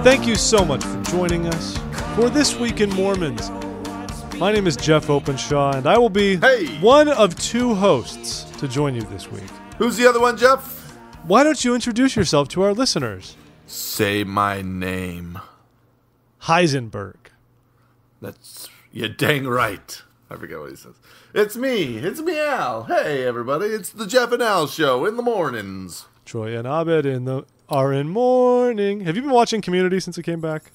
Thank you so much for joining us for This Week in Mormons. My name is Jeff Openshaw, and I will be one of two hosts to join you this week. Who's the other one, Jeff? Why don't you introduce yourself to our listeners? Say my name. Heisenberg. You're dang right. I forget what he says. It's me, Al. Hey, everybody, it's the Jeff and Al show in the mornings. Troy and Abed are in morning. Have you been watching Community since it came back?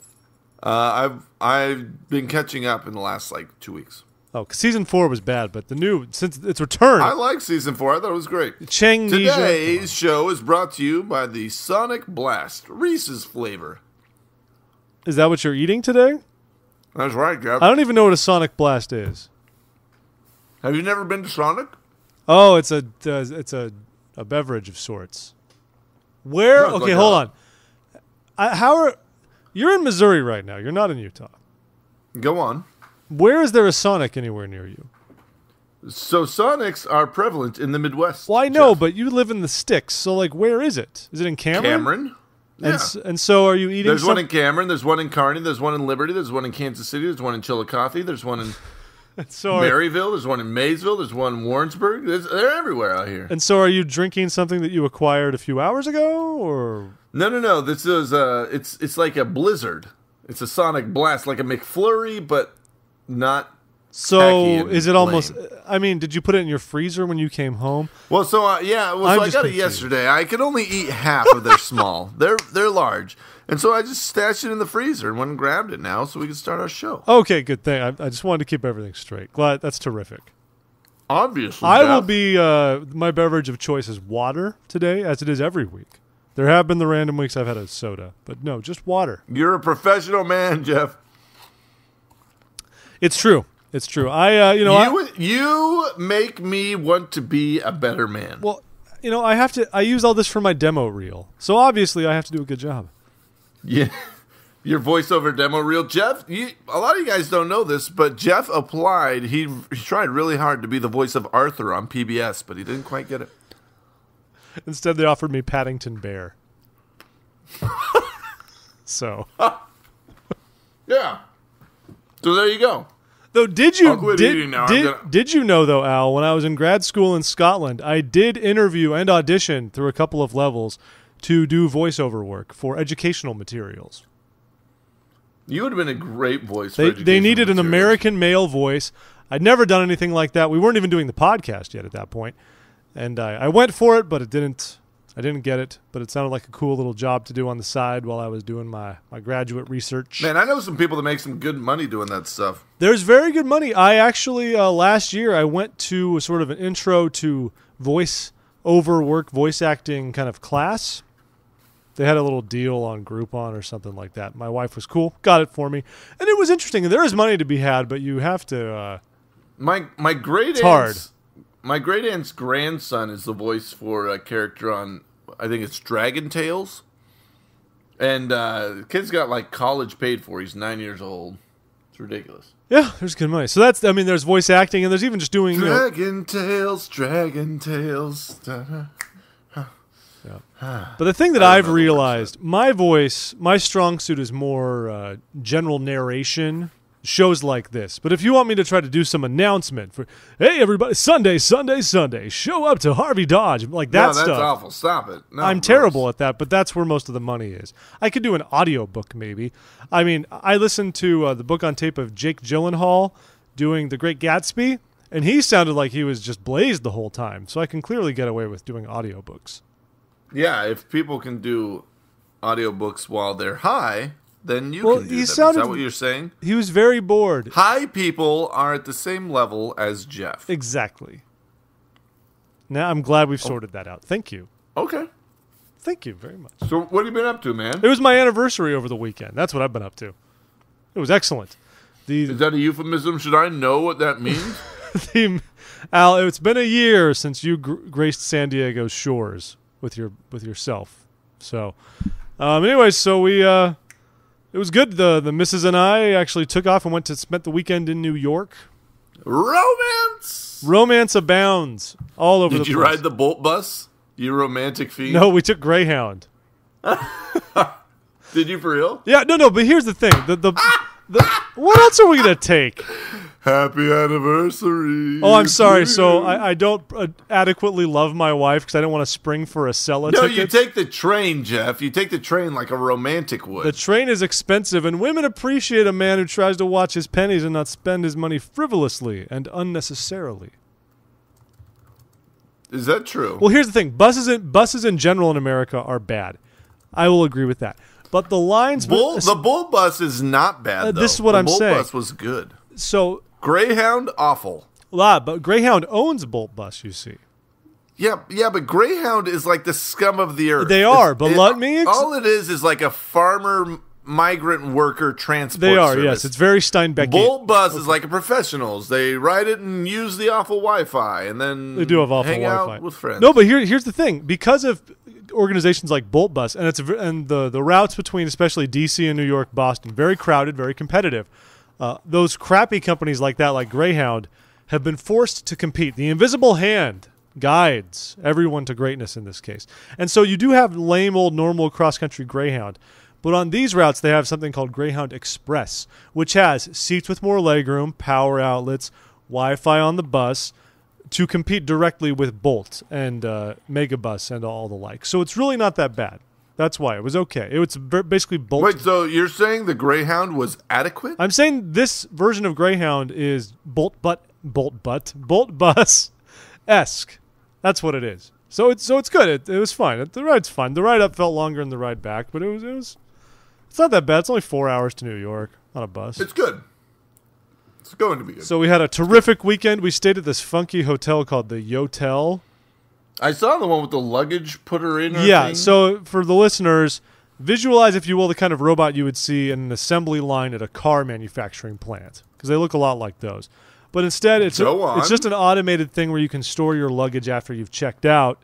I've been catching up in the last 2 weeks. Oh, 'cause season 4 was bad, but since its return, I like season 4. I thought it was great. Today's show is brought to you by the Sonic Blast Reese's flavor. Is that what you're eating today? That's right, Jeff. I don't even know what a Sonic Blast is. Have you never been to Sonic? Oh, it's a beverage of sorts. Where? No, okay, hold on. You're in Missouri right now. You're not in Utah. Go on. Where is there a Sonic anywhere near you? So Sonics are prevalent in the Midwest. Well, I know, Jeff. but you live in the sticks. So, where is it? Is it in Cameron? Cameron. Yeah. And so are you eating There's one in Cameron, there's one in Kearney, there's one in Liberty, there's one in Kansas City, there's one in Chillicothe, there's one in Maryville, there's one in Maysville, there's one in Warrensburg. They're everywhere out here. And so are you drinking something that you acquired a few hours ago, or? No. This is it's like a blizzard. It's a Sonic Blast, like a McFlurry, but not. So is it almost? Lame. I mean, did you put it in your freezer when you came home? Well, so I got it yesterday. I could only eat half of their small. They're large, and so I just stashed it in the freezer and went and grabbed it now, so we can start our show. Okay, good thing. I just wanted to keep everything straight. Glad that's terrific. Obviously, I will be. My beverage of choice is water today, as it is every week. There have been the random weeks I've had a soda, but no, just water. You're a professional man, Jeff. It's true. It's true. You make me want to be a better man. Well, I use all this for my demo reel. So obviously I have to do a good job. Yeah. Your voiceover demo reel. Jeff, a lot of you guys don't know this, but Jeff applied. He tried really hard to be the voice of Arthur on PBS, but he didn't quite get it. Instead, they offered me Paddington Bear. So. Yeah. So there you go. Though, did you know though, Al, when I was in grad school in Scotland, I did interview and audition through a couple of levels to do voiceover work for educational materials. You would have been a great voice. They needed an American male voice. I'd never done anything like that. We weren't even doing the podcast yet at that point, and I went for it, but I didn't get it, but it sounded like a cool little job to do on the side while I was doing my graduate research. Man, I know some people that make some good money doing that stuff. There's very good money. I actually, last year, I went to sort of an intro to voice-over work, voice acting kind of class. They had a little deal on Groupon or something like that. My wife was cool, got it for me. And it was interesting. There is money to be had, but you have to... My great aunt's grandson is the voice for a character on, I think it's Dragon Tales. And the kid's got college paid for. He's 9 years old. It's ridiculous. Yeah, there's good money. So there's voice acting, and there's even just doing... Dragon Tales. Yeah. But the thing that I've realized, my voice, my strong suit is more general narration, shows like this. But if you want me to try to do some announcement for, hey, everybody, Sunday, show up to Harvey Dodge, like that stuff. No, that's awful. Stop it. No, I'm terrible at that, but that's where most of the money is. I could do an audiobook maybe. I mean, I listened to the book on tape of Jake Gyllenhaal doing The Great Gatsby, and he sounded like he was just blazed the whole time. So I can clearly get away with doing audiobooks. Yeah, if people can do audiobooks while they're high, then you can do them. Is that what you're saying? He was very bored. High people are at the same level as Jeff. Exactly. Now I'm glad we've sorted that out. Thank you. Okay. Thank you very much. So what have you been up to, man? It was my anniversary over the weekend. That's what I've been up to. It was excellent. Is that a euphemism? Should I know what that means? Al, it's been a year since you graced San Diego's shores with yourself. So, anyways, so we it was good. The missus and I actually took off and spent the weekend in New York. Romance abounds all over the place. Did you ride the Bolt bus? You romantic fiend. No, we took Greyhound. Did you for real? Yeah, no, but here's the thing. The what else are we going to take? Happy anniversary. Oh, I'm sorry. So I don't adequately love my wife because I don't want to spring for a Acela ticket. No, you take the train, Jeff. You take the train like a romantic would. The train is expensive, and women appreciate a man who tries to watch his pennies and not spend his money frivolously and unnecessarily. Is that true? Well, here's the thing. Buses in general in America are bad. I will agree with that. But the lines... The Bull bus is not bad, though. This is what I'm saying. The Bull bus was good. So... Greyhound, awful. But Greyhound owns Bolt Bus, you see. Yeah, but Greyhound is like the scum of the earth. They are, but let me... all it is like a farmer migrant worker transport They are, service. yes. It's very Steinbeck. Bolt Bus is like a professionals. They ride it and use the awful Wi-Fi, and then they do have awful hang Wi-Fi out with friends. No, but here's the thing. Because of organizations like Bolt Bus, and the routes between especially D.C. and New York, Boston, very crowded, very competitive. Those crappy companies like that, like Greyhound, have been forced to compete. The invisible hand guides everyone to greatness in this case. And so you do have lame old normal cross-country Greyhound. But on these routes, they have something called Greyhound Express, which has seats with more legroom, power outlets, Wi-Fi on the bus, to compete directly with Bolt and Megabus and all the like. So it's really not that bad. That's why it was okay. It was basically Bolt. Wait, so you're saying the Greyhound was adequate? I'm saying this version of Greyhound is Bolt Bus-esque. That's what it is. So it's good. It was fine. The ride's fine. The ride up felt longer than the ride back, but it's not that bad. It's only 4 hours to New York on a bus. It's good. It's going to be good. So we had a terrific weekend. We stayed at this funky hotel called the Yotel. I saw the one with the luggage putter in. Yeah, thing. so for the listeners, visualize, if you will, the kind of robot you would see in an assembly line at a car manufacturing plant, because they look a lot like those. But instead, it's just an automated thing where you can store your luggage after you've checked out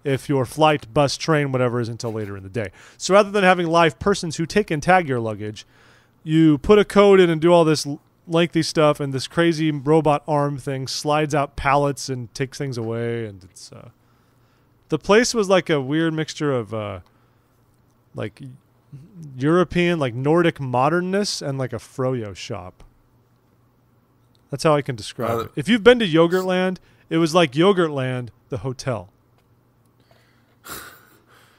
if your flight, bus, train, whatever is until later in the day. So rather than having live persons who take and tag your luggage, you put a code in and do all this lengthy stuff, and this crazy robot arm thing slides out pallets and takes things away, and it's... The place was like a weird mixture of like European, like Nordic modernness and like a froyo shop. That's how I can describe it. If you've been to Yogurtland, it was like Yogurtland, the hotel.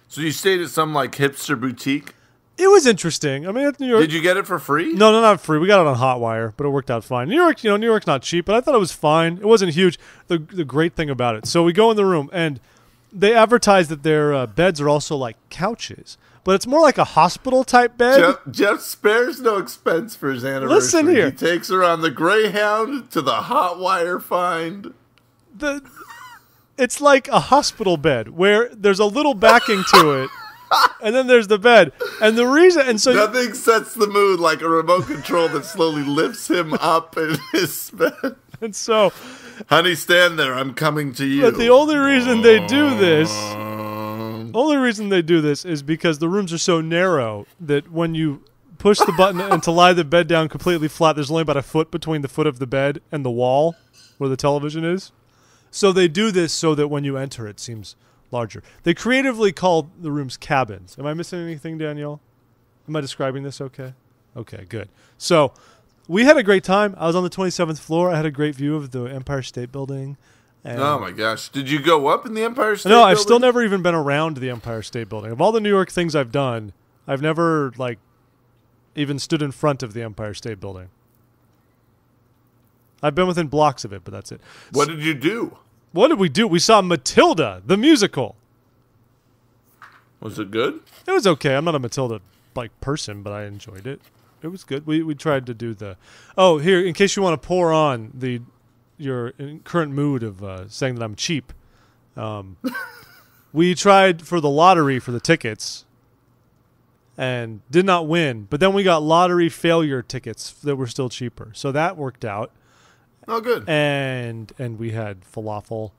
So you stayed at some like hipster boutique? It was interesting. I mean, at New York. Did you get it for free? No, not free. We got it on Hotwire, but it worked out fine. New York, New York's not cheap, but I thought it was fine. It wasn't huge. The great thing about it. So we go in the room, and they advertise that their beds are also like couches, but it's more like a hospital type bed. Jeff spares no expense for his anniversary. Listen here. He takes her on the Greyhound to the Hotwire find. It's like a hospital bed where there's a little backing to it, and then there's the bed. And the reason, and so nothing sets the mood like a remote control that slowly lifts him up in his bed. And so, honey, stand there. I'm coming to you. But the only reason they do this is because the rooms are so narrow that when you push the button and to lie the bed down completely flat, there's only about a foot between the foot of the bed and the wall where the television is. So they do this so that when you enter, it seems larger. They creatively call the rooms cabins. Am I missing anything, Danielle? Am I describing this okay? Okay, good. So we had a great time. I was on the 27th floor. I had a great view of the Empire State Building. Oh, my gosh. Did you go up in the Empire State Building? No, I've Building? still never even been around the Empire State Building. Of all the New York things I've done, I've never, even stood in front of the Empire State Building. I've been within blocks of it, but that's it. What did you do? What did we do? We saw Matilda, the musical. Was it good? It was okay. I'm not a Matilda person, but I enjoyed it. It was good. We tried to do the... Oh, here, in case you want to pour on your current mood of saying that I'm cheap, we tried for the lottery for the tickets and did not win. But then we got lottery failure tickets that were still cheaper. So that worked out. Oh, good. And we had falafel.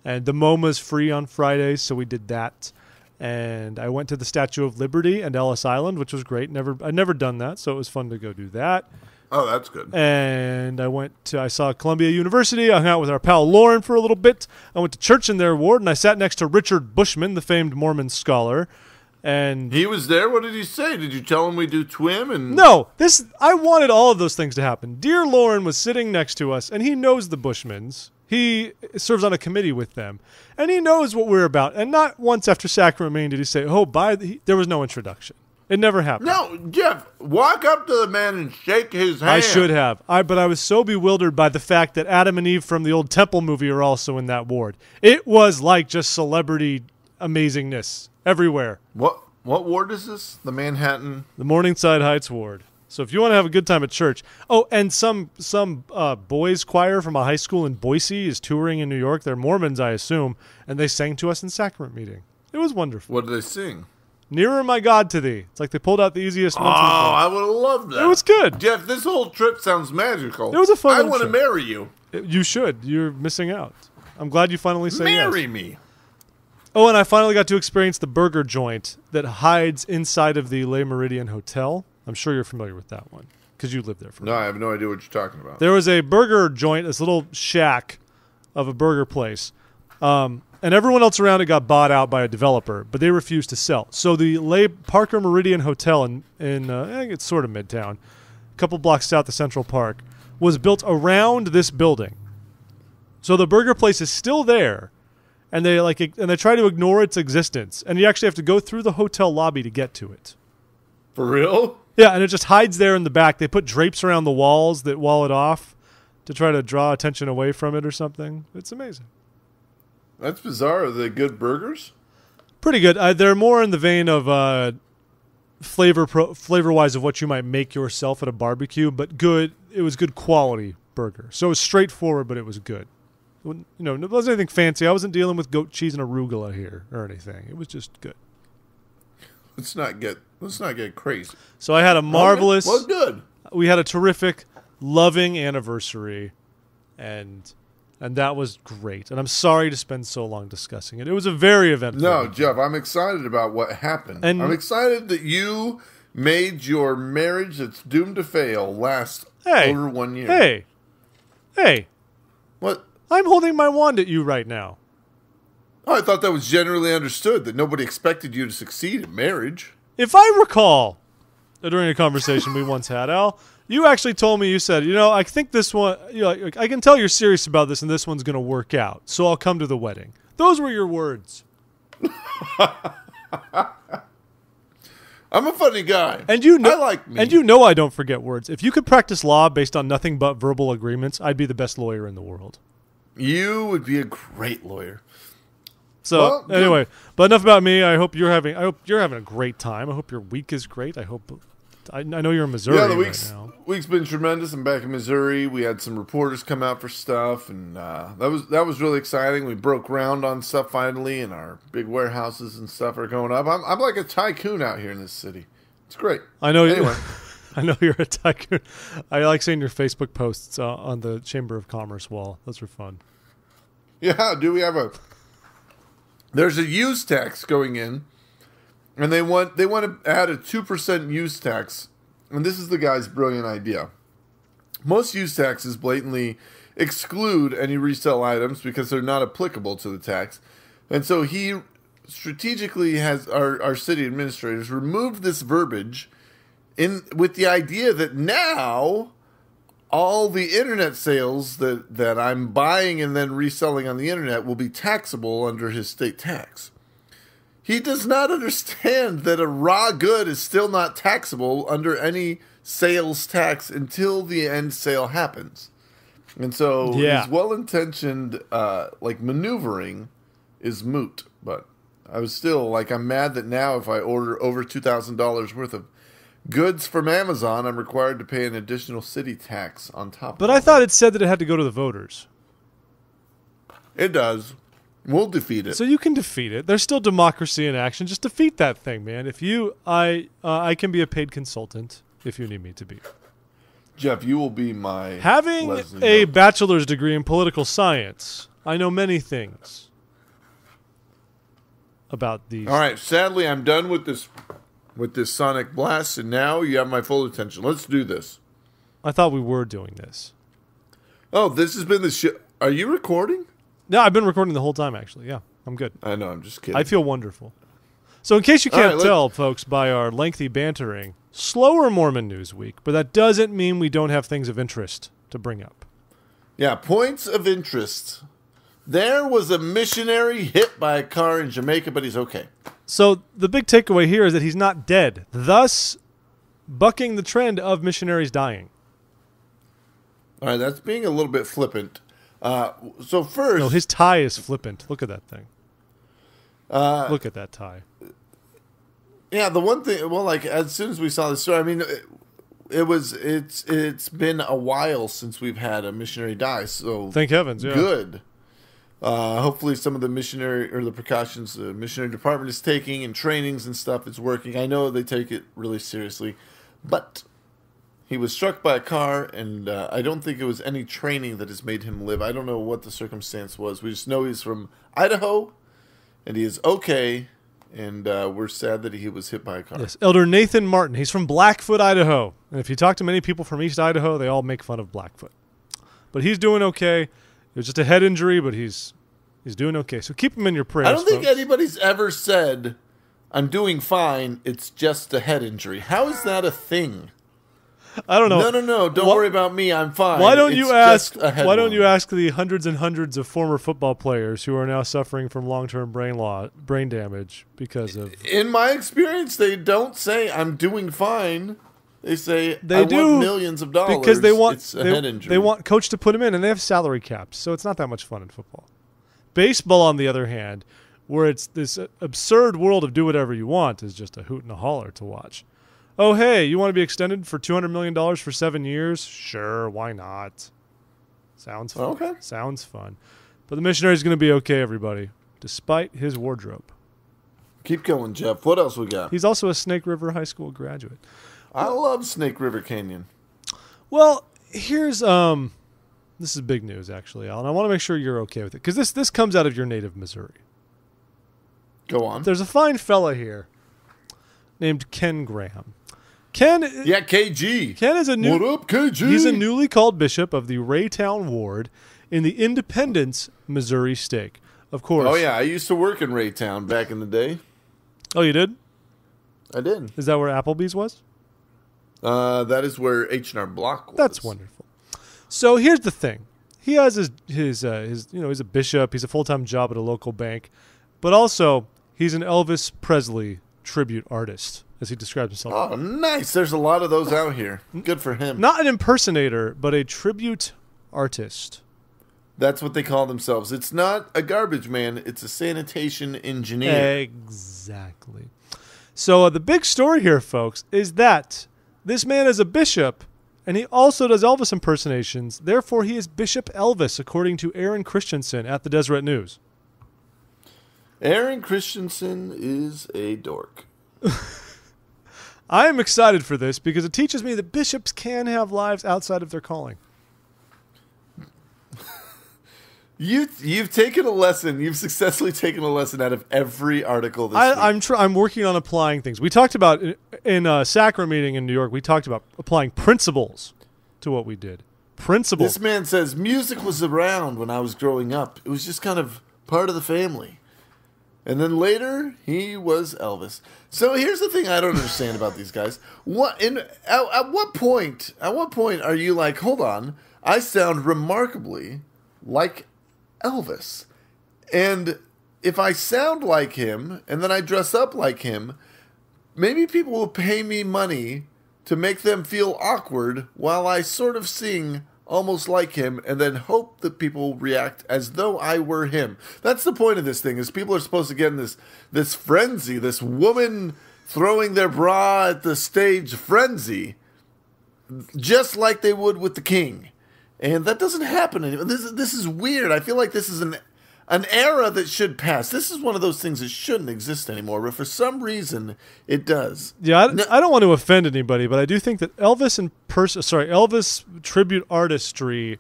And the MoMA's free on Fridays, so we did that. And I went to the Statue of Liberty and Ellis Island, which was great. I'd never done that, so it was fun to go do that. Oh, that's good. And I saw Columbia University. I hung out with our pal Lauren for a little bit. I went to church in their ward, and I sat next to Richard Bushman, the famed Mormon scholar. And he was there. What did he say? Did you tell him we do TWIM? And no, I wanted all of those things to happen. Dear Lauren was sitting next to us, and he knows the Bushmans. He serves on a committee with them, and he knows what we're about. And not once after Sacrament, Maine did he say, there was no introduction. It never happened. No, Jeff, walk up to the man and shake his hand. I should have. But I was so bewildered by the fact that Adam and Eve from the old Temple movie are also in that ward. It was like just celebrity amazingness everywhere. What ward is this? The Manhattan? The Morningside Heights ward. So if you want to have a good time at church. Oh, and some boys choir from a high school in Boise is touring in New York. They're Mormons, I assume, and they sang to us in sacrament meeting. It was wonderful. What did they sing? Nearer My God to Thee. It's like they pulled out the easiest one. I would have loved that. It was good. Jeff, this whole trip sounds magical. It was a fun I want to marry you. You should. You're missing out. I'm glad you finally say yes. Marry me. Oh, and I finally got to experience the burger joint that hides inside of the Le Meridien Hotel. I'm sure you're familiar with that one because you lived there for a No, while. I have no idea what you're talking about. There was a burger joint, this little shack of a burger place. And everyone else around it got bought out by a developer, but they refused to sell. So the Parker Meridian Hotel in I think it's sort of Midtown, a couple blocks south of Central Park, was built around this building. So the burger place is still there, and they try to ignore its existence, and you actually have to go through the hotel lobby to get to it. For real? Yeah, and it just hides there in the back. They put drapes around the walls that wall it off to try to draw attention away from it or something. It's amazing. That's bizarre. Are they good burgers? Pretty good. They're more in the vein of flavor-wise of what you might make yourself at a barbecue, but good. It was good quality burger. So it was straightforward, but it was good. It wasn't anything fancy. I wasn't dealing with goat cheese and arugula here or anything. It was just good. Let's not get crazy. So I had a marvelous. Well, good. We had a terrific, loving anniversary, and that was great. And I'm sorry to spend so long discussing it. It was a very eventful. No, Jeff, I'm excited about what happened. And I'm excited that you made your marriage that's doomed to fail last over 1 year. Hey. What? I'm holding my wand at you right now. Oh, I thought that was generally understood, that nobody expected you to succeed in marriage. If I recall, during a conversation we once had, Al, you actually told me, you said, I think this one, I can tell you're serious about this and this one's going to work out, so I'll come to the wedding. Those were your words. I'm a funny guy. And I like me. And I don't forget words. If you could practice law based on nothing but verbal agreements, I'd be the best lawyer in the world. You would be a great lawyer. So anyway, but enough about me. I hope you're having a great time. I hope your week is great. I know you're in Missouri. Yeah, the week's been tremendous. I'm back in Missouri. We had some reporters come out for stuff, and that was really exciting. We broke ground on stuff finally, and our big warehouses and stuff are going up. I'm like a tycoon out here in this city. It's great. I know. Anyway, I know you're a tycoon. I like seeing your Facebook posts on the Chamber of Commerce wall. Those are fun. Yeah. There's a use tax going in, and they want to add a 2% use tax. And this is the guy's brilliant idea. Most use taxes blatantly exclude any resale items because they're not applicable to the tax. And so he strategically has our city administrators removed this verbiage with the idea that now all the internet sales that I'm buying and then reselling on the internet will be taxable under his state tax. He does not understand that a raw good is still not taxable under any sales tax until the end sale happens. And so his well-intentioned maneuvering is moot. But I was still I'm mad that now if I order over $2,000 worth of goods from Amazon, I'm required to pay an additional city tax on top of it. But I thought it said that it had to go to the voters. It does. We'll defeat it. So you can defeat it. There's still democracy in action. Just defeat that thing, man. I can be a paid consultant if you need me to be. Jeff, you will be my having Leslie a bachelor's degree in political science. I know many things about these. All right. Sadly, I'm done with this sonic blast, and now you have my full attention. Let's do this. I thought we were doing this. Oh, this has been the show. Are you recording? No, I've been recording the whole time, actually. Yeah, I'm good. I know, I'm just kidding. I feel wonderful. So in case you can't tell, folks, by our lengthy bantering, slower Mormon news week, but that doesn't mean we don't have things of interest to bring up. Yeah, points of interest. There was a missionary hit by a car in Jamaica, but he's okay. So the big takeaway here is that he's not dead, thus bucking the trend of missionaries dying. All right, that's being a little bit flippant. So first... No, his tie is flippant. Look at that thing. Look at that tie. Yeah, the one thing... Well, like, as soon as we saw the story, I mean, it's been a while since we've had a missionary die, so... Thank heavens, yeah. Good. Hopefully some of the missionary or the precautions the missionary department is taking and trainings and stuff is working. I know they take it really seriously, but he was struck by a car, and I don't think it was any training that has made him live. I don't know what the circumstance was. We just know he's from Idaho, and he is okay, and we're sad that he was hit by a car. Yes, Elder Nathan Martin. He's from Blackfoot, Idaho. And if you talk to many people from East Idaho, they all make fun of Blackfoot. But he's doing okay. It was just a head injury, but he's doing okay. So keep him in your prayers. I don't think folks. anybody's ever said, "I'm doing fine, it's just a head injury." How is that a thing? I don't know. No. Don't worry about me. I'm fine. Why don't you ask? Why don't you ask the hundreds and hundreds of former football players who are now suffering from long-term brain damage because of? In my experience, they don't say, "I'm doing fine." They say, "I want millions of dollars," because they want it's a head injury. They want coach to put him in, and they have salary caps, so it's not that much fun in football. Baseball, on the other hand, where it's this absurd world of do whatever you want, is just a hoot and a holler to watch. Oh, hey, you want to be extended for $200 million for 7 years? Sure, why not? Sounds fun. Okay. Sounds fun. But the missionary's going to be okay, everybody, despite his wardrobe. Keep going, Jeff. What else we got? He's also a Snake River High School graduate. I love Snake River Canyon. Well, here's this is big news, actually, Alan. I want to make sure you're okay with it, because this comes out of your native Missouri. Go on. There's a fine fella here named Ken Graham. Ken, yeah, KG. Ken is what up, KG? He's a newly called bishop of the Raytown Ward in the Independence, Missouri stake. Of course. Oh yeah, I used to work in Raytown back in the day. Oh, you did? I did. Is that where Applebee's was? That is where H&R Block was. That's wonderful. So here's the thing: he has his he's a bishop. He's a full-time job at a local bank, but also he's an Elvis Presley tribute artist, as he describes himself. Oh, nice! There's a lot of those out here. Good for him. Not an impersonator, but a tribute artist. That's what they call themselves. It's not a garbage man. It's a sanitation engineer. Exactly. So the big story here, folks, is that this man is a bishop, and he also does Elvis impersonations. Therefore, he is Bishop Elvis, according to Erin Christensen at the Deseret News. Erin Christensen is a dork. I am excited for this because it teaches me that bishops can have lives outside of their calling. You've taken a lesson. You've successfully taken a lesson out of every article this week. I'm working on applying things. We talked about in a sacrament meeting in New York. We talked about applying principles to what we did. Principles. This man says music was around when I was growing up. It was just kind of part of the family. And then later, he was Elvis. So here's the thing I don't understand about these guys. At what point are you like, hold on, I sound remarkably like Elvis. And if I sound like him and then I dress up like him, maybe people will pay me money to make them feel awkward while I sort of sing almost like him and then hope that people react as though I were him. That's the point of this thing, is people are supposed to get in this frenzy, this woman throwing their bra at the stage frenzy, just like they would with the king. And that doesn't happen anymore. This is weird. I feel like this is an era that should pass. This is one of those things that shouldn't exist anymore, but for some reason, it does. Yeah, I don't want to offend anybody, but I do think that Elvis tribute artistry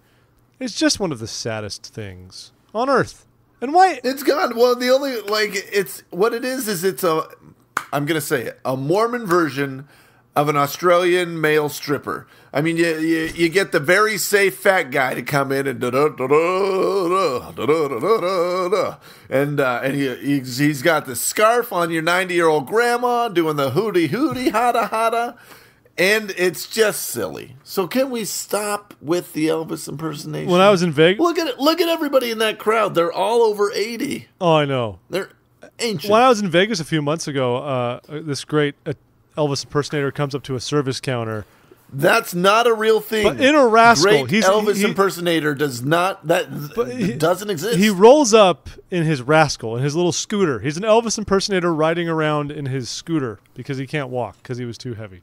is just one of the saddest things on earth. And why? It's gone. Well, the only, it's, what it is it's I'm going to say it, a Mormon version of an Australian male stripper. I mean, you get the very safe fat guy to come in and and he's got the scarf on your 90-year-old grandma doing the hootie hada hada, and it's just silly. So can we stop with the Elvis impersonation? When I was in Vegas, look at everybody in that crowd. They're all over 80. Oh, I know. They're ancient. When I was in Vegas a few months ago, this great Elvis impersonator comes up to a service counter. That's not a real thing. But in a rascal, great Elvis impersonator doesn't exist. He rolls up in his rascal, in his little scooter. He's an Elvis impersonator riding around in his scooter because he can't walk because he was too heavy.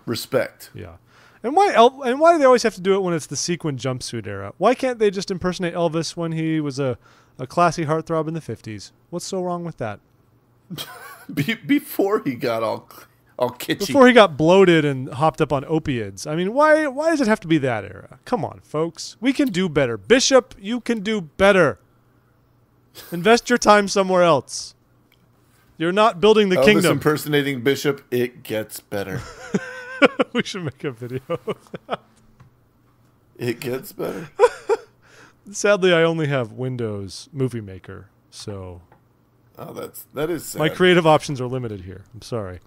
Respect. Yeah. And why do they always have to do it when it's the sequin jumpsuit era? Why can't they just impersonate Elvis when he was a classy heartthrob in the 50s? What's so wrong with that? Before he got all kitschy. Before he got bloated and hopped up on opiates. I mean, why does it have to be that era? Come on, folks. We can do better. Bishop, you can do better. Invest your time somewhere else. You're not building the Elvis kingdom. Impersonating Bishop, it gets better. We should make a video of that. It gets better. Sadly, I only have Windows Movie Maker, so... Oh, that is sad. My creative options are limited here. I'm sorry.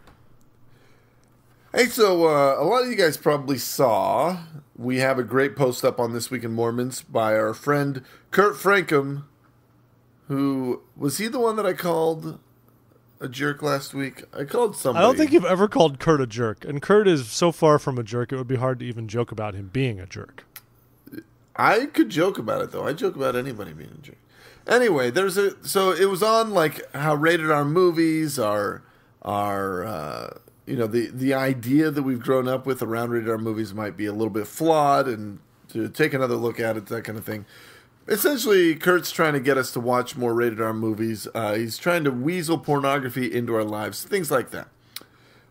Hey, so a lot of you guys probably saw, we have a great post up on This Week in Mormons by our friend Kurt Frankum, who, was he the one that I called a jerk last week? I called somebody. I don't think you've ever called Kurt a jerk, and Kurt is so far from a jerk, it would be hard to even joke about him being a jerk. I could joke about it, though. I joke about anybody being a jerk. Anyway, so it was on, like, how rated R movies are the idea that we've grown up with around rated R movies might be a little bit flawed, and to take another look at it, that kind of thing. Essentially, Kurt's trying to get us to watch more rated R movies. He's trying to weasel pornography into our lives, things like that.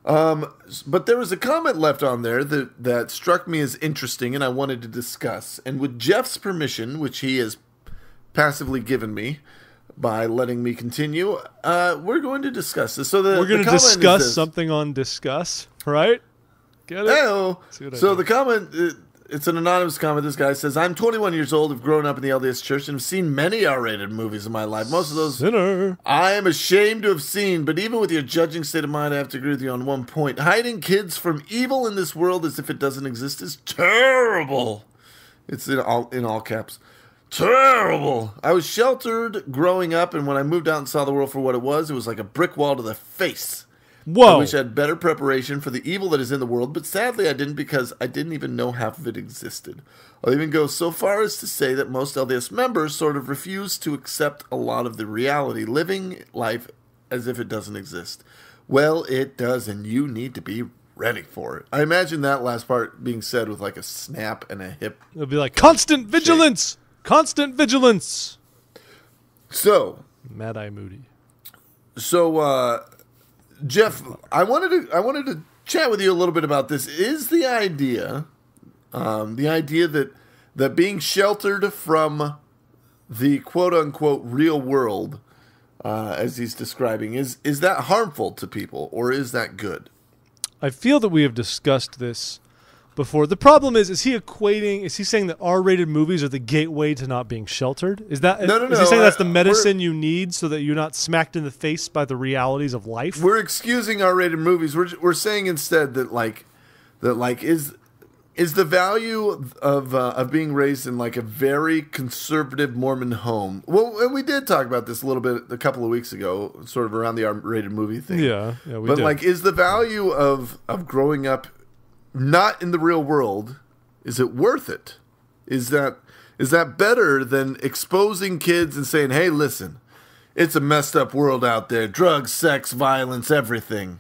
But there was a comment left on there that struck me as interesting, and I wanted to discuss. And with Jeff's permission, which he has passively given me, by letting me continue, we're going to discuss this. So we're going to discuss something on Discuss, right? Get it? Hello. So the comment, it's an anonymous comment. This guy says, I'm 21 years old, have grown up in the LDS Church, and have seen many R-rated movies in my life. Most of those Sinner. I am ashamed to have seen, but even with your judging state of mind, I have to agree with you on one point. Hiding kids from evil in this world as if it doesn't exist is terrible. It's in all caps. Terrible. I was sheltered growing up, and when I moved out and saw the world for what it was like a brick wall to the face. Whoa. I wish I had better preparation for the evil that is in the world, but sadly I didn't, because I didn't even know half of it existed. I'll even go so far as to say that most LDS members sort of refuse to accept a lot of the reality, living life as if it doesn't exist. Well, it does, and you need to be ready for it. I imagine that last part being said with like a snap and a hip. It'll be like, constant vigilance! Shake. Constant vigilance! So. Mad-Eye Moody. So, Jeff, I wanted to chat with you a little bit about this. Is the idea that being sheltered from the quote-unquote real world, as he's describing, is that harmful to people, or is that good? I feel that we have discussed this before. The problem is he saying that R-rated movies are the gateway to not being sheltered? Is he saying that's the medicine you need so that you're not smacked in the face by the realities of life? We're excusing R-rated movies. We're saying instead that is the value of being raised in like a very conservative Mormon home. Well, and we did talk about this a little bit a couple of weeks ago, sort of around the R-rated movie thing. Yeah, we did. But is the value of growing up not in the real world, is it worth it? Is that better than exposing kids and saying, hey, listen, it's a messed up world out there. Drugs, sex, violence, everything.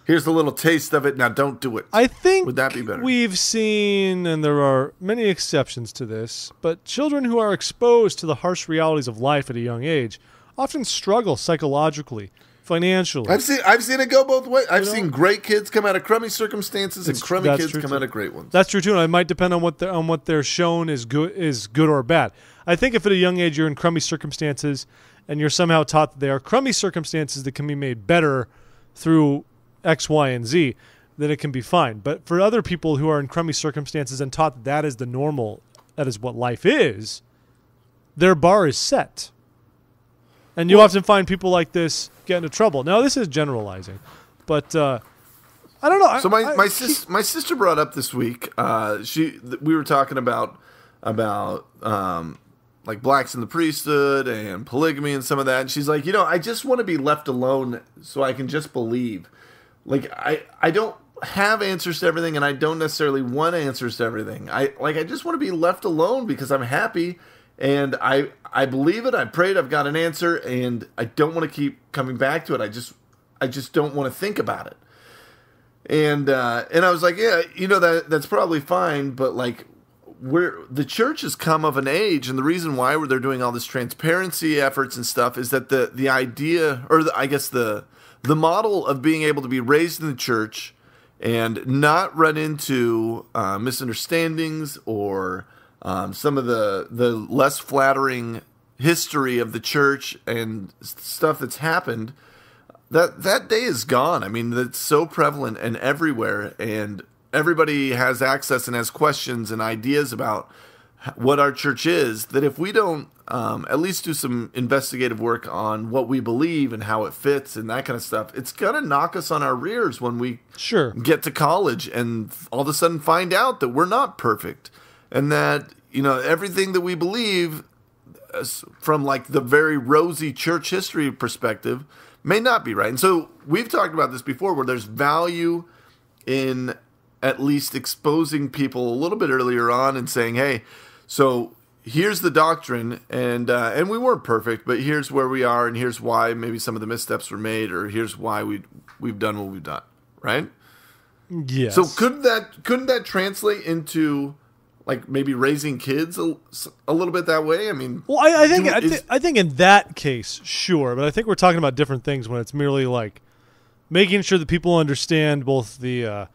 Here's a little taste of it. Now don't do it. I think would that be better? We've seen, and there are many exceptions to this, but children who are exposed to the harsh realities of life at a young age often struggle psychologically, financially. I've seen it go both ways. I've seen great kids come out of crummy circumstances, and crummy kids come out of great ones. That's true too, and it might depend on what they're shown is good or bad. I think if at a young age you're in crummy circumstances and you're somehow taught that they are crummy circumstances that can be made better through X, Y, and Z, then it can be fine. But for other people who are in crummy circumstances and taught that is the normal, that is what life is, their bar is set. And you often find people like this get into trouble. Now, this is generalizing, but I don't know. So my sister brought up this week. We were talking about like blacks in the priesthood and polygamy and some of that. And she's like, I just want to be left alone so I can just believe. Like I don't have answers to everything, and I don't necessarily want answers to everything. I just want to be left alone because I'm happy. And I believe it. I prayed. I've got an answer, and I don't want to keep coming back to it. I just don't want to think about it. And I was like, yeah, that's probably fine. But like, the church has come of an age, and the reason why they're doing all this transparency efforts and stuff is that the idea, or I guess the model of being able to be raised in the church and not run into misunderstandings or some of the less flattering history of the church and stuff that's happened, that day is gone. I mean, it's so prevalent and everywhere, and everybody has access and has questions and ideas about what our church is, that if we don't at least do some investigative work on what we believe and how it fits and that kind of stuff, it's going to knock us on our rears when we get to college and all of a sudden find out that we're not perfect. And that, everything that we believe from like the very rosy church history perspective may not be right. And so we've talked about this before, where there's value in at least exposing people a little bit earlier on and saying, hey, so here's the doctrine, and we weren't perfect, but here's where we are, and here's why maybe some of the missteps were made, or here's why we've done what we've done, right? Yes. So couldn't that translate into like maybe raising kids a little bit that way? I mean, well, I think in that case, sure, but I think we're talking about different things when it's merely like making sure that people understand both the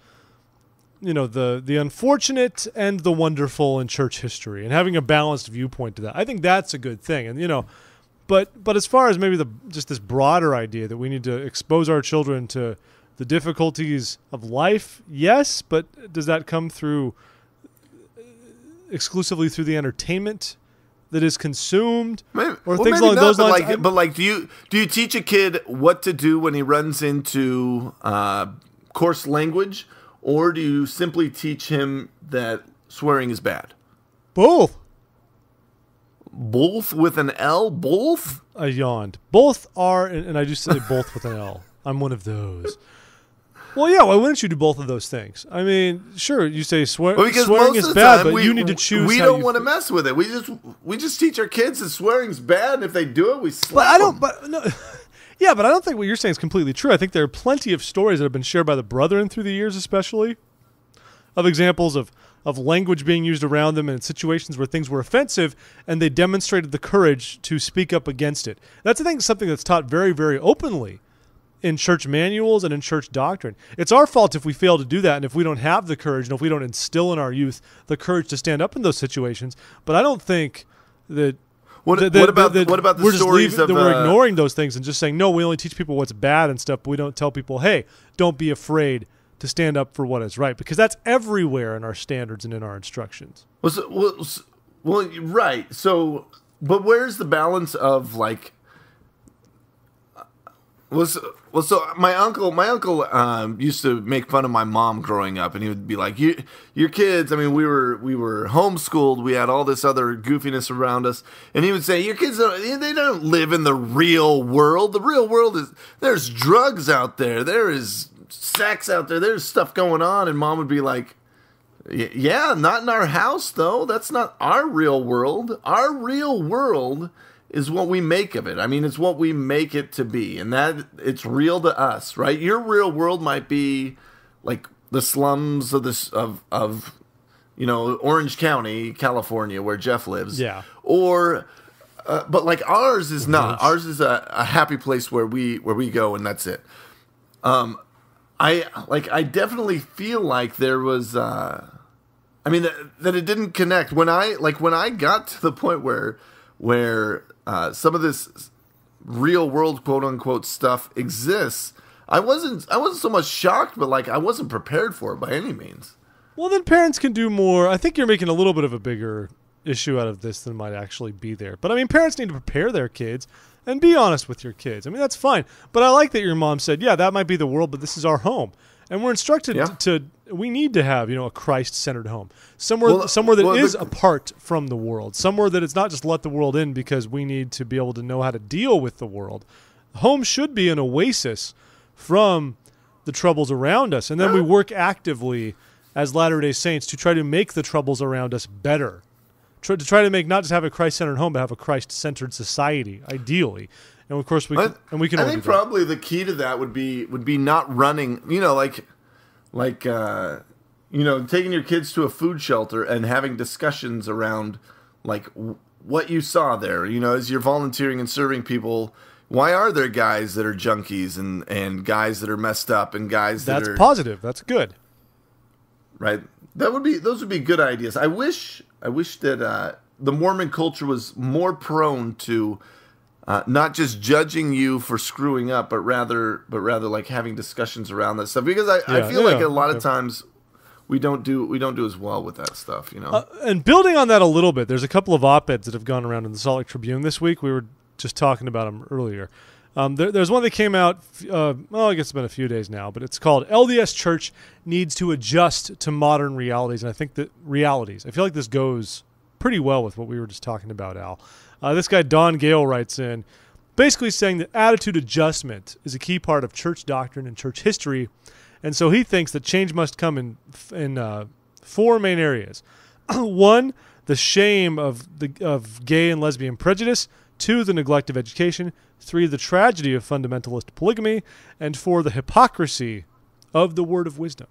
the unfortunate and the wonderful in church history, and having a balanced viewpoint to that. I think that's a good thing, and but as far as maybe just this broader idea that we need to expose our children to the difficulties of life, yes, but does that come through exclusively through the entertainment that is consumed, or things along those lines? But do you teach a kid what to do when he runs into coarse language, or do you simply teach him that swearing is bad? Both. Both with an L? Both? I yawned. Both are, and I do say both with an L. I'm one of those. Well, yeah, why wouldn't you do both of those things? I mean, sure, you say swearing is bad, but you need to choose. We don't want to mess with it. We just teach our kids that swearing's bad, and if they do it, we slap them. Yeah, but I don't think what you're saying is completely true. I think there are plenty of stories that have been shared by the brethren through the years, especially, of examples of language being used around them in situations where things were offensive, and they demonstrated the courage to speak up against it. That's, I think, something that's taught very, very openly in church manuals and in church doctrine. It's our fault if we fail to do that, and if we don't have the courage, and if we don't instill in our youth the courage to stand up in those situations. But I don't think that What about the stories of... we're ignoring those things and just saying, no, we only teach people what's bad and stuff, but we don't tell people, hey, don't be afraid to stand up for what is right, because that's everywhere in our standards and in our instructions. Well, right. So, but where's the balance of like... So my uncle used to make fun of my mom growing up, and he would be like, your kids, I mean, we were homeschooled, we had all this other goofiness around us, and he would say, your kids, they don't live in the real world. The real world there's drugs out there, there is sex out there, there's stuff going on, and Mom would be like, yeah, not in our house, though. That's not our real world. Our real world is what we make of it. I mean, it's what we make it to be, and that it's real to us, right? Your real world might be like the slums of Orange County, California, where Jeff lives. Yeah. Or, but like ours is not. Ours is a happy place where we go, and that's it. I definitely feel like there was. That it didn't connect when I got to the point where some of this real world quote unquote stuff exists. I wasn't so much shocked, but like I wasn't prepared for it by any means. Well, then parents can do more. I think you're making a little bit of a bigger issue out of this than might actually be there. But I mean, parents need to prepare their kids and be honest with your kids. I mean, that's fine. But I like that your mom said, yeah, that might be the world, but this is our home. And we're instructed we need to have, a Christ-centered home. Somewhere that is apart from the world. Somewhere that it's not just let the world in because we need to be able to know how to deal with the world. Home should be an oasis from the troubles around us. And then we work actively as Latter-day Saints to try to make the troubles around us better. To try to make not just have a Christ-centered home, but have a Christ-centered society, ideally. And of course, we can. I think probably the key to that would be not running. Taking your kids to a food shelter and having discussions around like what you saw there. As you're volunteering and serving people. Why are there guys that are junkies and guys that are messed up and guys that are... That's positive. That's good. Right. Those would be good ideas. I wish that the Mormon culture was more prone to not just judging you for screwing up, but rather like having discussions around that stuff. Because I feel like a lot of times we don't do as well with that stuff. And building on that a little bit, there's a couple of op-eds that have gone around in the Salt Lake Tribune this week. We were just talking about them earlier. There's one that came out, I guess it's been a few days now, but it's called LDS Church Needs to Adjust to Modern Realities. And I think I feel like this goes pretty well with what we were just talking about, Al. This guy, Don Gale, writes in, basically saying that attitude adjustment is a key part of church doctrine and church history. And so he thinks that change must come in four main areas. One, the shame of gay and lesbian prejudice. 2, the neglect of education. 3, the tragedy of fundamentalist polygamy. And 4, the hypocrisy of the word of wisdom.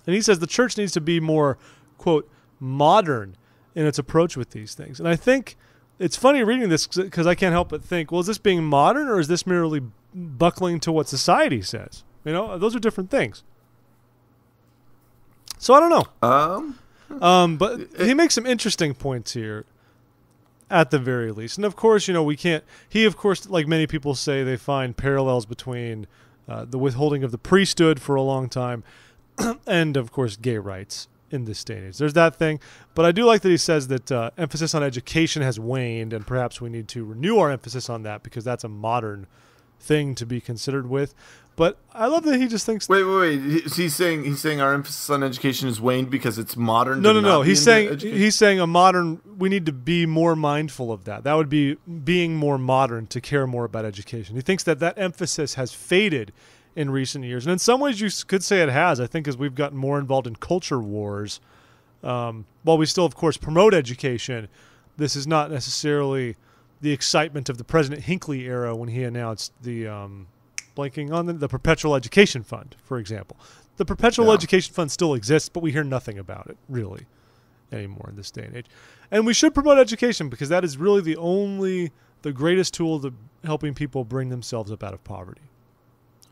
And he says the church needs to be more, quote, modern in its approach with these things. And I think it's funny reading this because I can't help but think, well, is this being modern or is this merely buckling to what society says? Those are different things. So I don't know. But he makes some interesting points here. At the very least. And of course, we can't... He, of course, like many people say, they find parallels between the withholding of the priesthood for a long time and, of course, gay rights in this day and age. There's that thing. But I do like that he says that emphasis on education has waned, and perhaps we need to renew our emphasis on that because that's a modern thing to be considered with. But I love that he just thinks... Wait. He's saying our emphasis on education is waned because it's modern? No. He's saying a modern... We need to be more mindful of that. That would be being more modern to care more about education. He thinks that emphasis has faded in recent years. And in some ways you could say it has, I think, as we've gotten more involved in culture wars. While we still, of course, promote education, this is not necessarily the excitement of the President Hinckley era when he announced the... blanking on the Perpetual Education Fund, for example. The Perpetual Education Fund still exists, but we hear nothing about it, really, anymore in this day and age. And we should promote education because that is really the greatest tool to helping people bring themselves up out of poverty.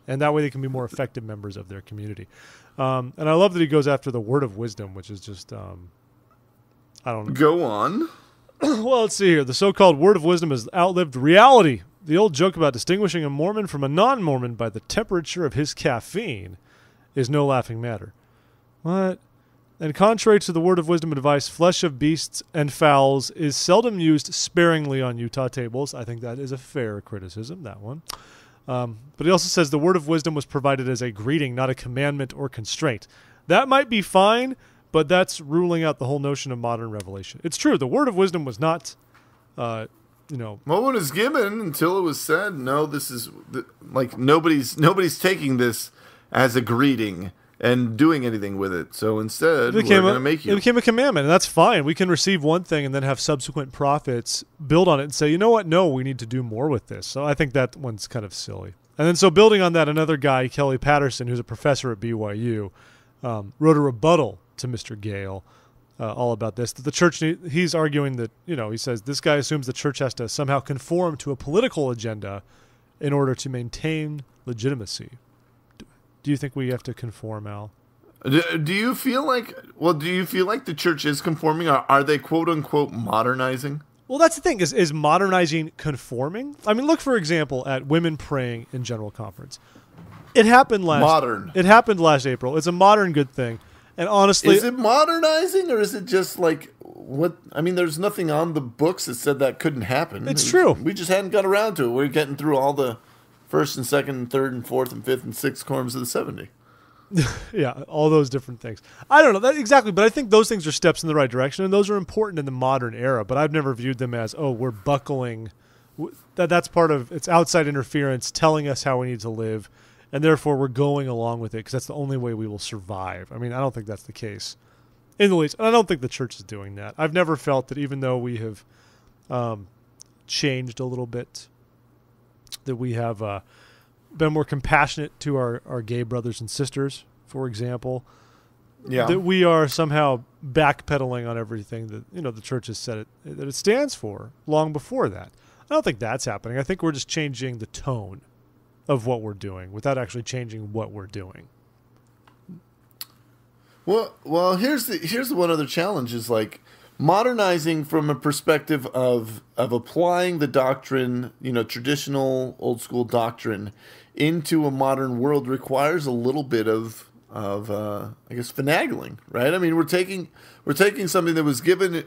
And that way they can be more effective members of their community. And I love that he goes after the word of wisdom, which is just, I don't know. Go on. Well, let's see here. The so-called word of wisdom has outlived reality. The old joke about distinguishing a Mormon from a non-Mormon by the temperature of his caffeine is no laughing matter. What? And contrary to the word of wisdom advice, flesh of beasts and fowls is seldom used sparingly on Utah tables. I think that is a fair criticism, that one. But he also says the word of wisdom was provided as a greeting, not a commandment or constraint. That might be fine, but that's ruling out the whole notion of modern revelation. It's true. The word of wisdom was not... Well, when it was given until it was said, no, this is like nobody's taking this as a greeting and doing anything with it. So instead, we're going to make you. It became a commandment, and that's fine. We can receive one thing and then have subsequent prophets build on it and say, you know what? No, we need to do more with this. So I think that one's kind of silly. And then so building on that, another guy, Kelly Patterson, who's a professor at BYU, wrote a rebuttal to Mr. Gale. All about this. The church, he's arguing that, he says this guy assumes the church has to somehow conform to a political agenda in order to maintain legitimacy. Do you think we have to conform, Al? Do you feel like the church is conforming? Are they quote unquote modernizing? Well, that's the thing. Is modernizing conforming? I mean, look, for example, at women praying in general conference. It happened last. Modern. It happened last April. It's a modern good thing, and honestly, is it modernizing or is it just like what? I mean, there's nothing on the books that said that couldn't happen. It's true. We just hadn't got around to it. We're getting through all the first and second and third and fourth and fifth and sixth quorums of the 70. Yeah, all those different things. I don't know that exactly, but I think those things are steps in the right direction, and those are important in the modern era. But I've never viewed them as, oh, we're buckling. That's part of it's outside interference telling us how we need to live, and therefore we're going along with it because that's the only way we will survive. I mean, I don't think that's the case in the least, and I don't think the church is doing that. I've never felt that even though we have changed a little bit, that we have been more compassionate to our gay brothers and sisters, for example. Yeah. That we are somehow backpedaling on everything that the church has said that it stands for long before that. I don't think that's happening. I think we're just changing the tone of what we're doing without actually changing what we're doing. Well, here's the one other challenge is like modernizing from a perspective of applying the doctrine, traditional old school doctrine into a modern world requires a little bit of I guess finagling, right? I mean, we're taking something that was given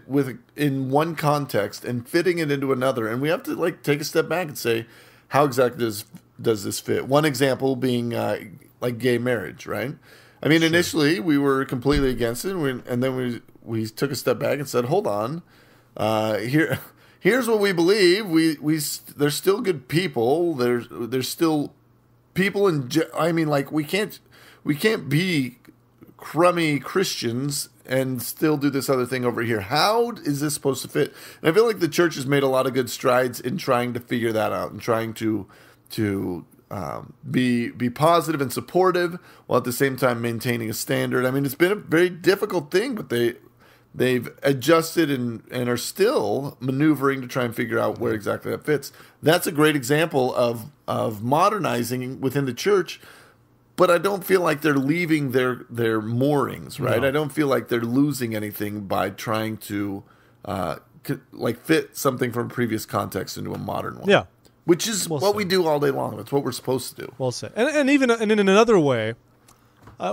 in one context and fitting it into another, and we have to like take a step back and say, how exactly does this fit? One example being like gay marriage, right? I mean, Initially we were completely against it, and then we took a step back and said, hold on, here's what we believe. There's still good people. There's still people I mean, like we can't be crummy Christians and still do this other thing over here. How is this supposed to fit? And I feel like the church has made a lot of good strides in trying to figure that out and trying to be positive and supportive while at the same time maintaining a standard. I mean, it's been a very difficult thing, but they've adjusted and are still maneuvering to try and figure out where exactly that fits. That's a great example of modernizing within the church. But I don't feel like they're leaving their moorings, right? No. I don't feel like they're losing anything by trying to fit something from a previous context into a modern one. Yeah, which is what we do all day long. That's what we're supposed to do. Well said. And even in another way,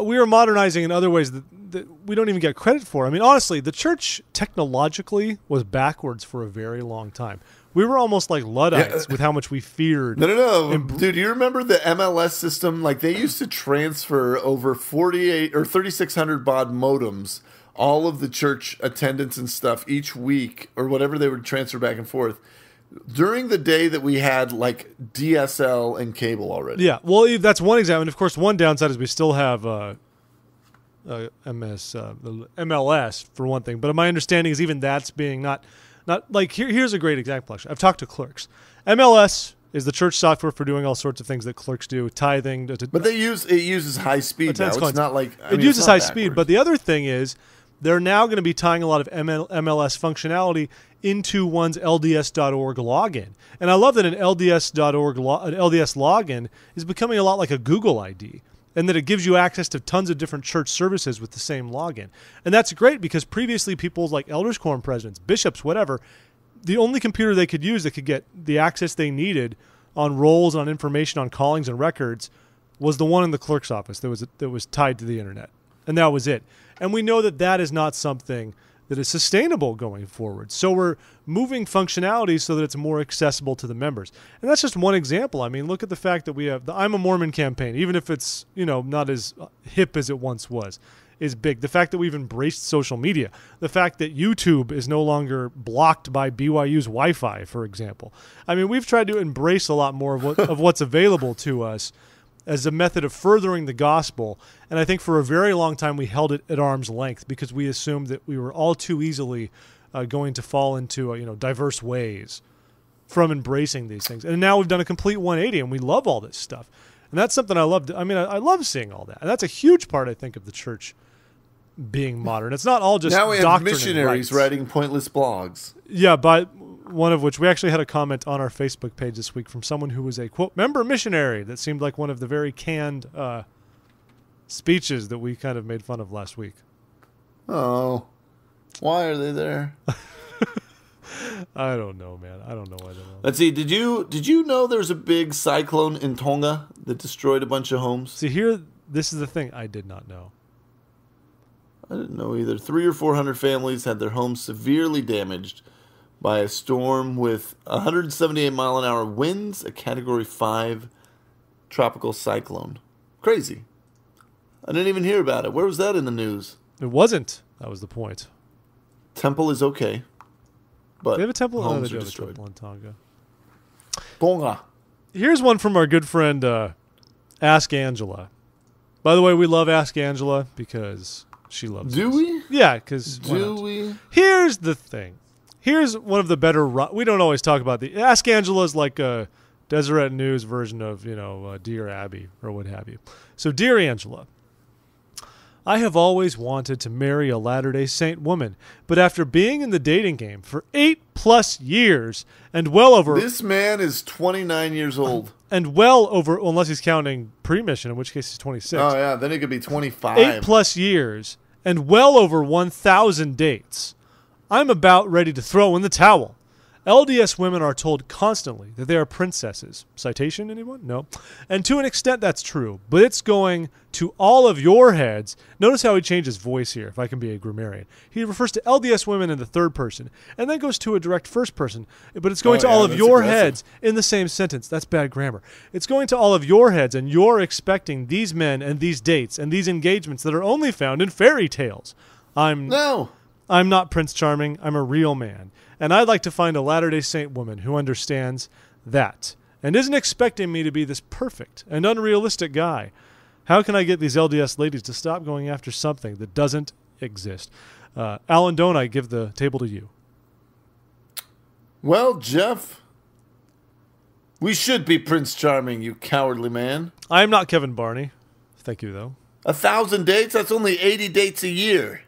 we are modernizing in other ways that we don't even get credit for. I mean, honestly, the church technologically was backwards for a very long time. We were almost like Luddites with how much we feared. No. Dude, you remember the MLS system? Like, they used to transfer over 48 or 3,600 baud modems, all of the church attendance and stuff each week, or whatever they would transfer back and forth, during the day that we had, like, DSL and cable already. Yeah, well, that's one example. And, of course, one downside is we still have MLS, for one thing. But my understanding is even that's being not like here's a great example. Actually, I've talked to clerks. MLS is the church software for doing all sorts of things that clerks do, tithing. But it uses high speed now. It's not like it uses high speed. But the other thing is they're now going to be tying a lot of MLS functionality into one's LDS.org login. And I love that an LDS.org an LDS login is becoming a lot like a Google ID. And that it gives you access to tons of different church services with the same login. And that's great because previously people like elders quorum presidents, bishops, whatever, the only computer they could use that could get the access they needed on roles, on information, on callings and records was the one in the clerk's office that was tied to the internet. And that was it. And we know that is not something that is sustainable going forward. So we're moving functionality so that it's more accessible to the members. And that's just one example. I mean, look at the fact that we have the I'm a Mormon campaign, even if it's, not as hip as it once was, is big. The fact that we've embraced social media, the fact that YouTube is no longer blocked by BYU's Wi-Fi, for example. I mean, we've tried to embrace a lot more of what's available to us as a method of furthering the gospel. And I think for a very long time we held it at arm's length because we assumed that we were all too easily going to fall into diverse ways from embracing these things. And now we've done a complete 180 and we love all this stuff. And that's something I love. I mean, I love seeing all that. And that's a huge part, I think, of the church being modern. It's not all just now we have rites. missionaries writing pointless blogs. Yeah, but one of which we actually had a comment on our Facebook page this week from someone who was a, quote, member missionary that seemed like one of the very canned speeches that we kind of made fun of last week. Oh, why are they there? I don't know, man. I don't know why they're there. Let's see. Did you know there's a big cyclone in Tonga that destroyed a bunch of homes? See, here, this is the thing I did not know. I didn't know either. 300 or 400 families had their homes severely damaged by a storm with 178-mile-an-hour winds, a Category 5 tropical cyclone. Crazy. I didn't even hear about it. Where was that in the news? It wasn't. That was the point. Temple is okay, but they have a temple. Homes they are have a destroyed. temple in Tonga. Tonga. Here's one from our good friend Ask Angela. By the way, we love Ask Angela because she loves us. Do we? Yeah, because Do we? Here's the thing. Here's one of the better. We don't always talk about the Ask Angela is like a Deseret News version of Dear Abby or what have you. So, Dear Angela, I have always wanted to marry a Latter-day Saint woman, but after being in the dating game for 8+ years and well over... This man is 29 years old. And well over, unless he's counting pre-mission, in which case he's 26. Oh, yeah, then he could be 25. 8+ years and well over 1,000 dates. I'm about ready to throw in the towel. LDS women are told constantly that they are princesses. Citation, anyone? No. And to an extent, that's true. But it's going to all of your heads. Notice how he changed his voice here, if I can be a grammarian. He refers to LDS women in the third person, and then goes to a direct first person. But it's going to all of your heads in the same sentence. That's bad grammar. It's going to all of your heads, and you're expecting these men and these dates and these engagements that are only found in fairy tales. I'm not Prince Charming. I'm a real man. And I'd like to find a Latter-day Saint woman who understands that and isn't expecting me to be this perfect and unrealistic guy. How can I get these LDS ladies to stop going after something that doesn't exist? Alan, don't I give the table to you? Well, Jeff, we should be Prince Charming, you cowardly man. I'm not Kevin Barney. Thank you, though. 1,000 dates? That's only 80 dates a year.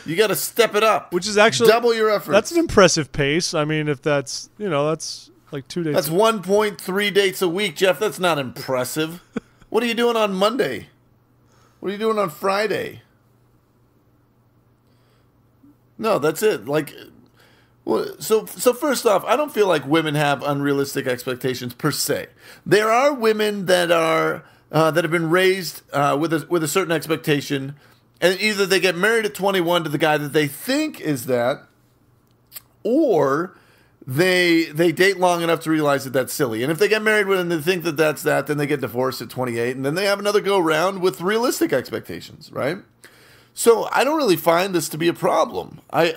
You got to step it up. Which is actually... double your efforts. That's an impressive pace. I mean, if that's, that's like 2 days. That's 1.3 dates a week, Jeff. That's not impressive. What are you doing on Monday? What are you doing on Friday? No, that's it. So first off, I don't feel like women have unrealistic expectations per se. There are women that have been raised with a certain expectation. And either they get married at 21 to the guy that they think is that, or they date long enough to realize that that's silly. And if they get married when they think that that's that, then they get divorced at 28, and then they have another go-round with realistic expectations, right? So I don't really find this to be a problem. I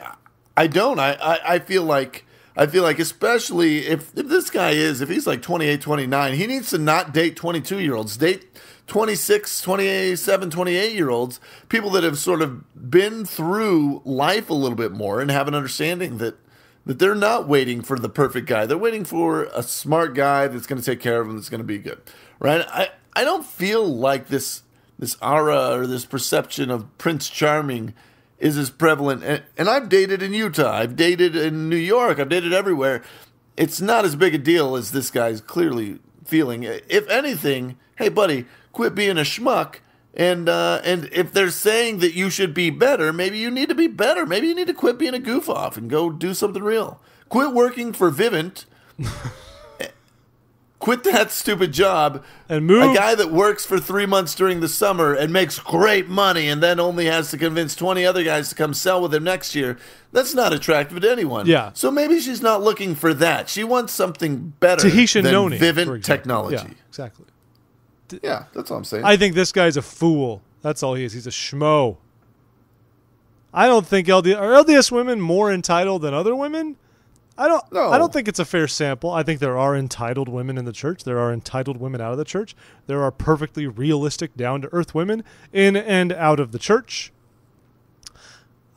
don't. I feel like especially if this guy if he's like 28, 29, he needs to not date 22-year-olds. Date 26, 27, 28-year-olds, people that have sort of been through life a little bit more and have an understanding that they're not waiting for the perfect guy. They're waiting for a smart guy that's going to take care of them, that's going to be good, right? I don't feel like this aura or this perception of Prince Charming is as prevalent. And I've dated in Utah. I've dated in New York. I've dated everywhere. It's not as big a deal as this guy's clearly feeling. If anything, hey, buddy, quit being a schmuck, and if they're saying that you should be better, maybe you need to be better. Maybe you need to quit being a goof off and go do something real. Quit working for Vivint. Quit that stupid job and move. A guy that works for 3 months during the summer and makes great money and then only has to convince 20 other guys to come sell with him next year. That's not attractive to anyone. Yeah. So maybe she's not looking for that. She wants something better Tahitian than Noni, Vivint technology. Yeah, exactly. Yeah, that's all I'm saying. I think this guy's a fool. That's all he is. He's a schmo. I don't think are LDS women more entitled than other women? I don't think it's a fair sample. I think there are entitled women in the church. There are entitled women out of the church. There are perfectly realistic, down-to-earth women in and out of the church.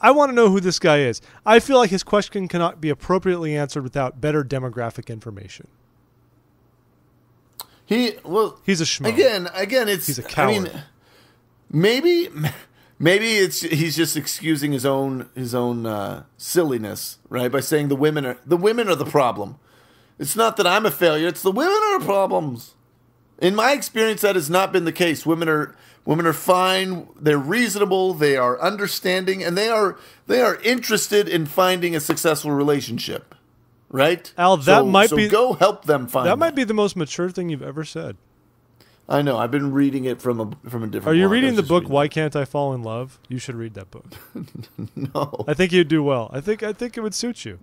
I want to know who this guy is. I feel like his question cannot be appropriately answered without better demographic information. He's a schmo. Again, he's a coward. I mean, maybe he's just excusing his own silliness, right? By saying the women are the problem. It's not that I'm a failure; it's the women are problems. In my experience, that has not been the case. Women are fine. They're reasonable. They are understanding, and they are interested in finding a successful relationship. right? Al, that might be. Go help them find that. Might be the most mature thing you've ever said. I know. I've been reading it from a different. Are you reading the book Why Can't I Fall in Love? You should read that book. No. I think you'd do well. I think it would suit you.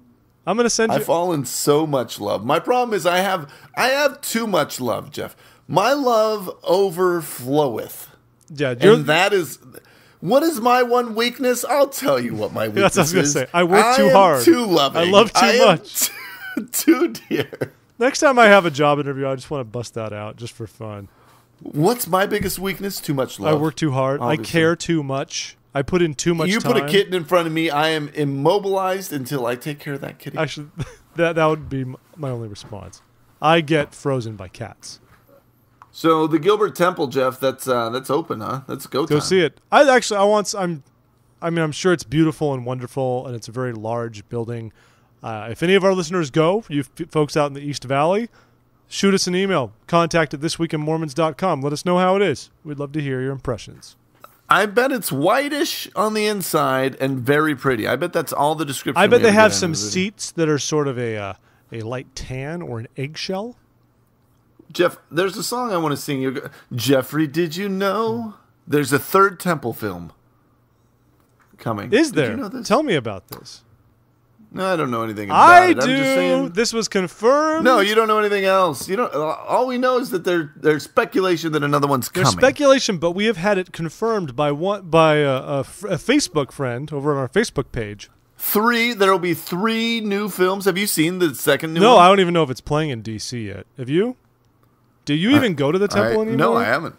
I'm going to send you. I fall in so much love. My problem is I have too much love, Jeff. My love overfloweth. Yeah, and that is. What is my one weakness? I'll tell you what my weakness is. That's what I was going to say. I work too hard. Too loving. I love too much. Too dear. Next time I have a job interview, I just want to bust that out just for fun. What's my biggest weakness? Too much love. I work too hard. Obviously. I care too much. I put in too much time. You put a kitten in front of me, I am immobilized until I take care of that kitty. Actually, that would be my only response. I get frozen by cats. So the Gilbert Temple, Jeff, that's open, huh? That's go time. Go see it. I'm sure it's beautiful and wonderful, and it's a very large building. If any of our listeners go, you folks out in the East Valley, shoot us an email. Contact at thisweekinmormons.com. Let us know how it is. We'd love to hear your impressions. I bet it's whitish on the inside and very pretty. I bet that's all the description. I bet they have some seats that are sort of a light tan or an eggshell. Jeff, there's a song I want to sing. Jeffrey, did you know there's a third Temple film coming? Is there? Did you know this? Tell me about this. No, I don't know anything about it. I'm just saying, this was confirmed. No, you don't know anything else. You don't. All we know is that there's speculation that another one's coming. There's speculation, but we have had it confirmed by a Facebook friend over on our Facebook page. There will be 3 new films. Have you seen the second new one? No, I don't even know if it's playing in DC yet. Have you? Do you even go to the temple anymore? No, I haven't.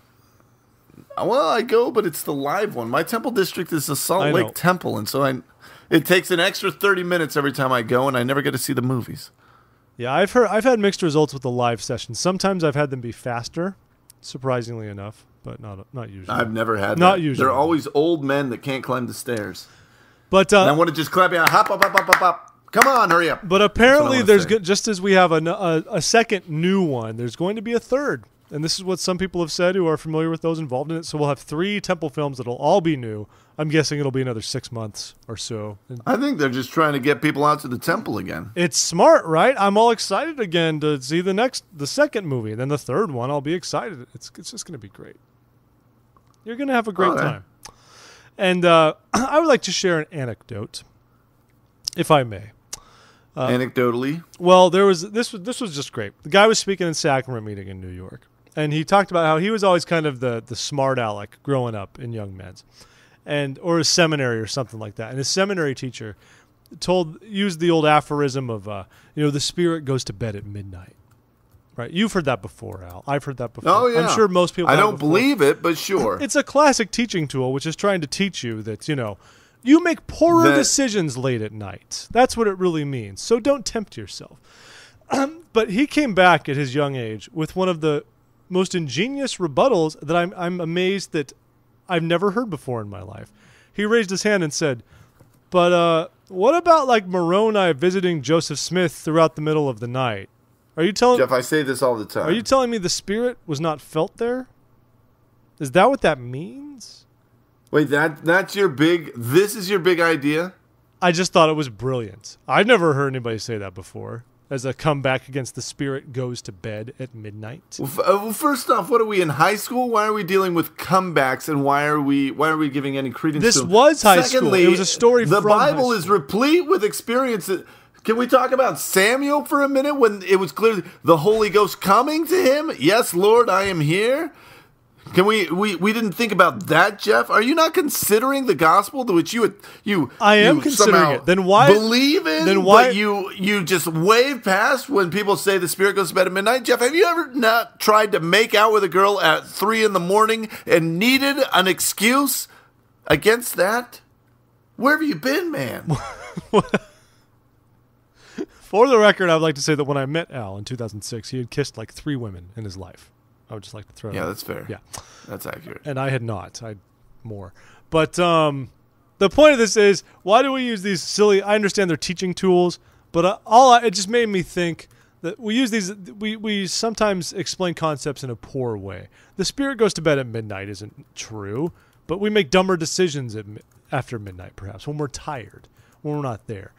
Well, I go, but it's the live one. My temple district is the Salt Lake Temple, and so it takes an extra 30 minutes every time I go, and I never get to see the movies. Yeah, I've had mixed results with the live sessions. Sometimes I've had them be faster, surprisingly enough, but not usually. I've never had that. Not usually. They're always old men that can't climb the stairs. But and I want to just clap you out. Hop, hop, hop, hop, hop, hop. Come on, hurry up. But apparently just as we have a second new one, there's going to be a third. And this is what some people have said who are familiar with those involved in it. So we'll have 3 temple films that'll all be new. I'm guessing it'll be another 6 months or so. I think they're just trying to get people out to the temple again. It's smart, right? I'm all excited again to see the second movie. And then the third one, I'll be excited. It's just going to be great. You're going to have a great time. And I would like to share an anecdote, if I may. Anecdotally? Well, this was just great. The guy was speaking in sacrament meeting in New York, and he talked about how he was always kind of the smart aleck growing up in young men's, or a seminary or something like that. And his seminary teacher used the old aphorism of the spirit goes to bed at midnight. Right? You've heard that before, Al. I've heard that before. Oh, yeah. I'm sure most people I don't believe it, but sure. It's a classic teaching tool, which is trying to teach you that, you make poorer decisions late at night. That's what it really means. So don't tempt yourself. But he came back at his young age with one of the most ingenious rebuttals that I'm amazed that I've never heard before in my life. He raised his hand and said, but what about like Moroni visiting Joseph Smith throughout the middle of the night? Are you telling Jeff, I say this all the time. Are you telling me the spirit was not felt there? Is that what that means? Wait, this is your big idea? I just thought it was brilliant. I've never heard anybody say that before. As a comeback against the spirit goes to bed at midnight. Well, first off, what are we in high school? Why are we dealing with comebacks, and why are we giving any credence to them? This was high school. It was a story from high school. The Bible is replete with experiences. Can we talk about Samuel for a minute when it was clear the Holy Ghost coming to him? Yes, Lord, I am here. Can we didn't think about that, Jeff? Are you not considering the gospel to which you I am considering it. Then why believe in? Then why but you just wave past when people say the spirit goes to bed at midnight? Jeff, have you ever not tried to make out with a girl at 3 a.m. and needed an excuse against that? Where have you been, man? For the record, I would like to say that when I met Al in 2006, he had kissed like 3 women in his life. I would just like to throw it out. That's fair. Yeah. That's accurate. And I had not. I had more. But the point of this is, why do we use these silly, I understand they're teaching tools, but it just made me think that we use these, we sometimes explain concepts in a poor way. The spirit goes to bed at midnight isn't true, but we make dumber decisions after midnight, perhaps, when we're tired, when we're not there.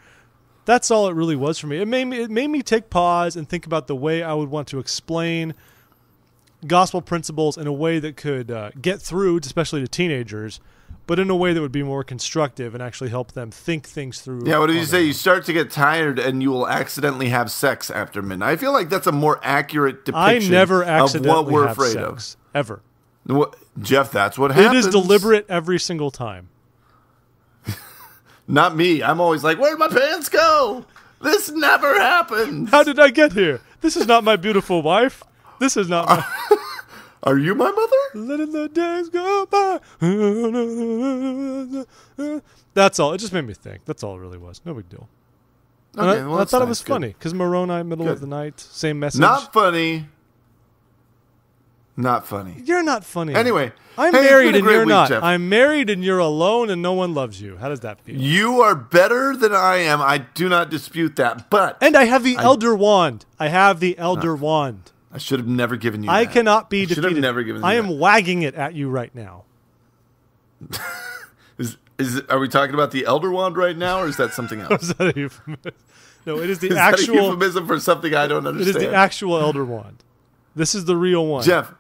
That's all it really was for me. It made me take pause and think about the way I would want to explain gospel principles in a way that could get through, especially to teenagers, but in a way that would be more constructive and actually help them think things through. Yeah, what did you say? You start to get tired and you will accidentally have sex after midnight. I feel like that's a more accurate depiction of what we're afraid of. Ever. Jeff, that's what happens. It is deliberate every single time. Not me. I'm always like, where'd my pants go? This never happens. How did I get here? This is not my beautiful wife. This is not my... Are you my mother? Letting the days go by. That's all. It just made me think. That's all it really was. No big deal. Okay, I thought it was funny because Moroni, middle of the night, same message. Not funny. Not funny. You're not funny. Anyway. I'm married and you're not. Jeff. I'm married and you're alone and no one loves you. How does that feel? You are better than I am. I do not dispute that. And I have the Elder Wand. I have the Elder Wand. I should have never given you I that. cannot be defeated. Should have never given you I am wagging it at you right now. Are we talking about the Elder Wand right now, or is that something else? Is that a euphemism? No, it is the is actual... that a euphemism for something I don't understand? It is the actual Elder Wand. This is the real one. Jeff,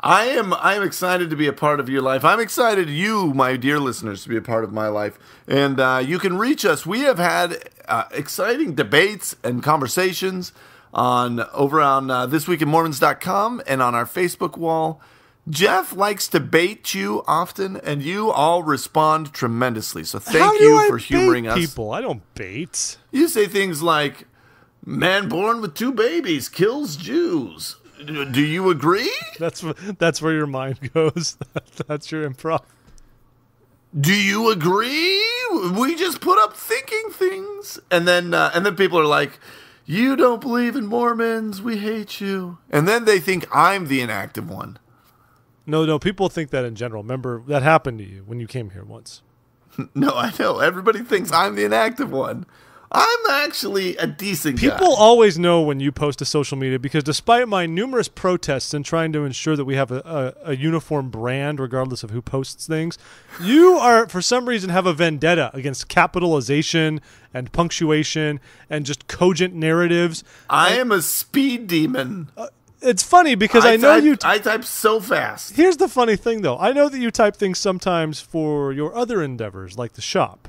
I am excited to be a part of your life. I'm excited you, my dear listeners, to be a part of my life. And you can reach us. We have had exciting debates and conversations over on thisweekinmormons.com and on our Facebook wall. Jeff likes to bait you often, and you all respond tremendously. So thank you for humoring us. People, I don't bait. You say things like, "Man born with 2 babies kills Jews." Do you agree? That's where your mind goes. That's your improv. Do you agree? We just put up thinking things, and then people are like, "You don't believe in Mormons. We hate you." And then they think I'm the inactive one. No, people think that in general. Remember, that happened to you when you came here once. No, I know. Everybody thinks I'm the inactive one. I'm actually a decent guy. People always know when you post to social media because despite my numerous protests and trying to ensure that we have a uniform brand regardless of who posts things, you are, for some reason, have a vendetta against capitalization and punctuation and just cogent narratives. I am a speed demon. It's funny because I know you... I type so fast. Here's the funny thing, though. I know that you type things sometimes for your other endeavors, like the shop,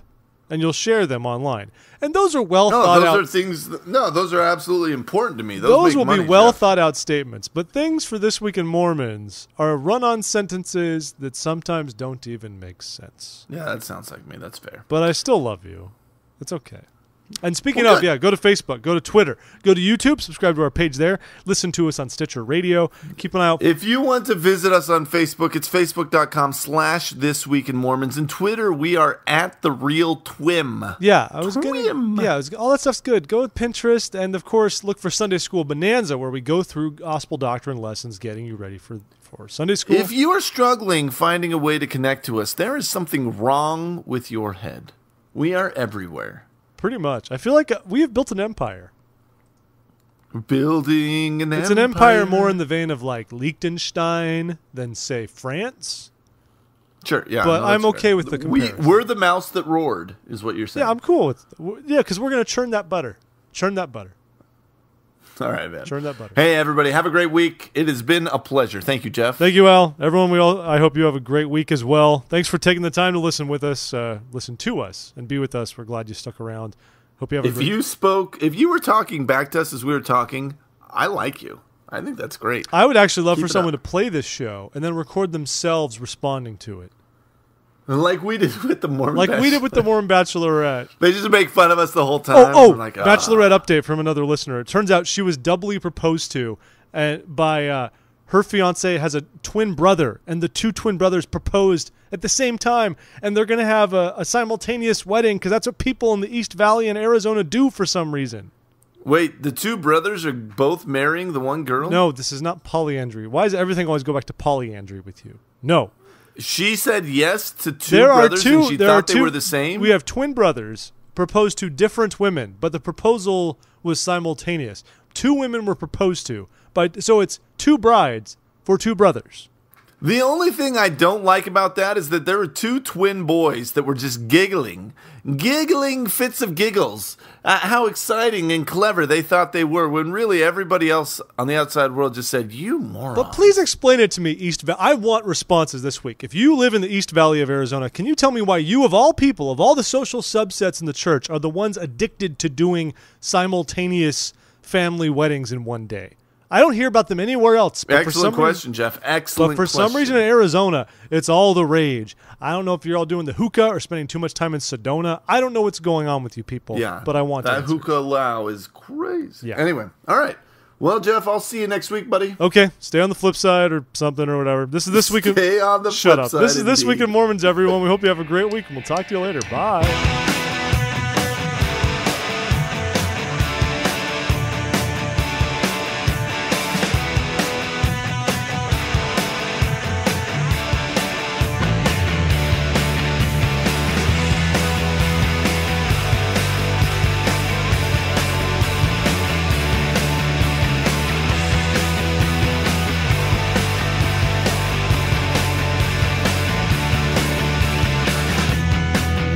and you'll share them online. And those are thought out... those are absolutely important to me. Those will be thought out statements. But things for This Week in Mormons are run-on sentences that sometimes don't even make sense. Yeah, that sounds like me. That's fair. But I still love you. It's okay. And speaking of, go to Facebook, go to Twitter, go to YouTube, subscribe to our page there, listen to us on Stitcher Radio. Keep an eye out. If you want to visit us on Facebook, it's facebook.com/thisweekinmormons. And Twitter, we are @TheRealTwim. Yeah, all that stuff's good. Go with Pinterest, and of course, look for Sunday School Bonanza, where we go through gospel doctrine lessons, getting you ready for Sunday school. If you are struggling finding a way to connect to us, there is something wrong with your head. We are everywhere. Pretty much. I feel like we have built an empire. Building an empire. It's an empire more in the vein of like Liechtenstein than, say, France. Sure, yeah. But I'm okay with the comparison. We're the mouse that roared, is what you're saying. Yeah, I'm cool with because we're going to churn that butter. All right, man. Churn that butter. Hey, everybody. Have a great week. It has been a pleasure. Thank you, Jeff. Thank you, Al. Everyone, I hope you have a great week as well. Thanks for taking the time to listen with us, listen to us, and be with us. We're glad you stuck around. Hope you have if you were talking back to us as we were talking, I like you. I think that's great. I would actually love for someone to play this show and then record themselves responding to it. Like we did with the Mormon Bachelorette. They just make fun of us the whole time. Bachelorette update from another listener. It turns out she was doubly proposed to by her fiancé has a twin brother, and the 2 twin brothers proposed at the same time, and they're going to have a simultaneous wedding because that's what people in the East Valley in Arizona do for some reason. Wait, the 2 brothers are both marrying the one girl? No, this is not polyandry. Why does everything always go back to polyandry with you? No. She said yes to 2 brothers and she thought they were the same? We have twin brothers proposed to different women, but the proposal was simultaneous. 2 women were proposed to, so it's 2 brides for 2 brothers. The only thing I don't like about that is that there were two twin boys that were just giggling fits of giggles at how exciting and clever they thought they were, when really everybody else on the outside world just said, "You moron." But please explain it to me, East Valley. I want responses this week. If you live in the East Valley of Arizona, can you tell me why you, of all people, of all the social subsets in the church, are the ones addicted to doing simultaneous family weddings in one day? I don't hear about them anywhere else. Excellent question, Jeff. Excellent question. But for some reason in Arizona, it's all the rage. I don't know if you're all doing the hookah or spending too much time in Sedona. I don't know what's going on with you people. Yeah, but I want that hookah lao is crazy. Yeah. Anyway, all right. Well, Jeff, I'll see you next week, buddy. Okay, stay on the flip side or something or whatever. This is this week. Stay on the Shut flip up. side. This is This indeed. Week in Mormons, everyone. We hope you have a great week, and we'll talk to you later. Bye.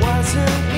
Wasn't